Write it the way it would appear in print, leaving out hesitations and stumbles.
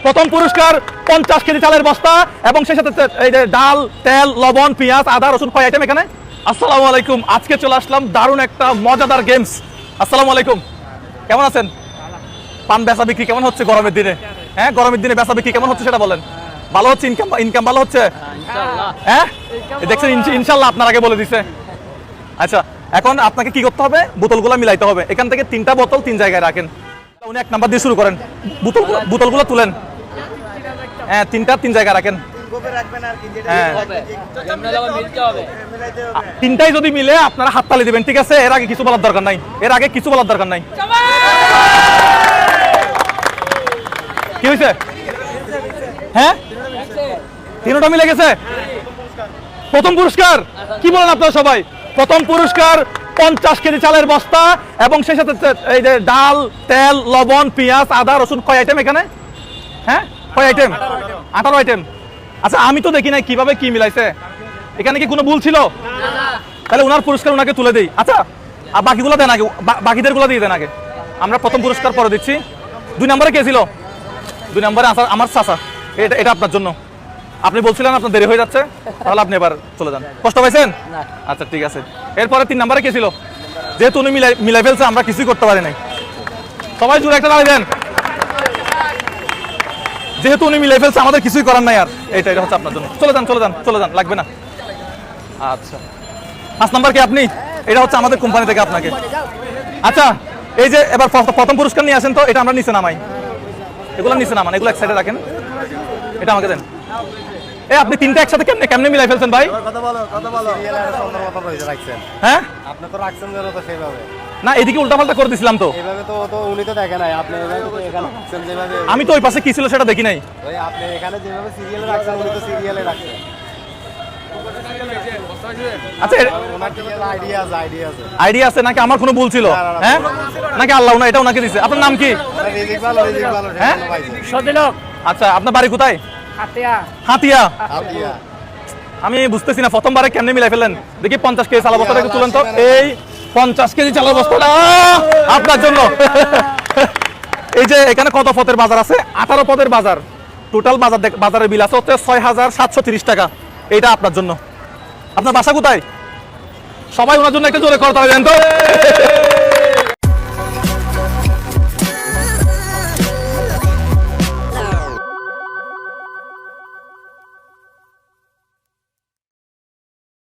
প্রথম পুরস্কার 50 কেজি চালের বস্তা এবং সেই সাথে এই যে ডাল, তেল, লবণ, পেঁয়াজ, আদা, রসুন, কয় আইটেম এখানে। আসসালামু আলাইকুম, আজকে চলে আসলাম দারুণ একটা মজাদার গেমস। আসসালামু আলাইকুম, কেমন আছেন? পান বেচা বিক্রি কেমন হচ্ছে গরমের দিনে? হ্যাঁ, গরমের দিনে বেচা বিক্রি কেমন হচ্ছে সেটা বলেন। ভালো হচ্ছে? ইনকাম ভালো হচ্ছে? হ্যাঁ, দেখছেন, ইনশাল্লাহ আপনার আগে বলে দিছে। আচ্ছা, এখন আপনাকে কি করতে হবে? বোতলগুলো মিলাইতে হবে। এখান থেকে 3টা বোতল 3 জায়গায় রাখেন। উনি 1 নাম্বার দিয়ে শুরু করেন। বোতলগুলো তুলেন। হ্যাঁ, 3টা 3 জায়গায় রাখেন। হ্যাঁ, 3টাই যদি মিলে আপনারা হাততালি দিবেন, ঠিক আছে? এর আগে কিছু বলার দরকার নাই। কি হয়েছে? হ্যাঁ, 3টা মিলে গেছে। প্রথম পুরস্কার কি বলেন আপনারা সবাই? প্রথম পুরস্কার 50 কেজি চালের বস্তা এবং সেই সাথে এই যে ডাল, তেল, লবণ, পেঁয়াজ, আদা, রসুন, কয় আইটেম এখানে? হ্যাঁ, কয় আইটেম? 18 আইটেম। আচ্ছা, আমি তো দেখি নাই কিভাবে কি মিলাইছে। এখানে কি কোনো ভুল ছিল? তাহলে ওনার পুরস্কার ওনাকে তুলে দেই। আচ্ছা, আর বাকিগুলো দেন আগে, বাকিদের গুলো দিয়ে দেন আগে। আমরা প্রথম পুরস্কার পরে দিচ্ছি। 2 নম্বরে কে ছিল? 2 নম্বরে আমার চাচা। এটা আপনার জন্য। আপনি বলছিলেন আপনার দেরি হয়ে যাচ্ছে, তাহলে আপনি এবার চলে যান। কষ্ট পাইছেন? আচ্ছা, ঠিক আছে। এরপরে 3 নম্বরে কে ছিল? যেহেতু উনি মিলাই ফেলছে, আমরা কিছুই করতে পারি নাই। সবাই জোরে একটা দাঁড়িয়ে দেন। যেহেতু উনি মিলাই ফেলছে, আমাদের কিছুই করার নাই আর। এটা হচ্ছে আপনার জন্য। চলে যান, লাগবে না। আচ্ছা, 5 নম্বর কে? আপনি। এটা হচ্ছে আমাদের কোম্পানি থেকে আপনাকে। আচ্ছা, এই যে এবার প্রথম পুরস্কার নিয়ে আসেন তো, এটা আমরা নিচে নামাই। এগুলো নিচে নামান, এগুলো এক সাইডে রাখেন। এটা আমাকে দেন। আপনি 3টা একসাথে কেমনে মিলাই ফেলছেন ভাই? হ্যাঁ, আপনি তো রাখছেন তো সেভাবে না, এদিকে উল্টাপাল্টা করে দিছিলাম তো। এইভাবে তো উনি তো দেখে নাই, আপনি এখানে রাখছেন যেভাবে। আমি তো ওই পাশে কি ছিল সেটা দেখি নাই। ভাই, আপনি এখানে যেভাবে সিরিয়ালে রাখছেন, উনি তো সিরিয়ালে রাখছেন। আচ্ছা, ওনার কি আইডিয়া আছে? আইডিয়া আছে নাকি আমার কোনো ভুল ছিল? হ্যাঁ, নাকি আল্লাহ না এটা ওনাকে দিছে? আপনার নাম কি? রিজিক ভালো। হ্যাঁ, সদিলক। আচ্ছা, আপনার বাড়ি কোথায়? হাতিয়া। আমি বুঝতেছি না প্রথমবারে কেমনে মিলাই ফেললেন। দেখি 50 কেজি চালের বস্তাটা তুলেন তো। এই 50 কেজি চালের বস্তাটা আপনার জন্য। এই যে এখানে কত পদের বাজার আছে? 18 পদের বাজার। টোটাল বাজারের বিল আছে হচ্ছে 6730 টাকা। এইটা আপনার জন্য। আপনার বাসা কোথায়? সবাই ওনার জন্য একটা জোরে করতে হবে, জানেন তো?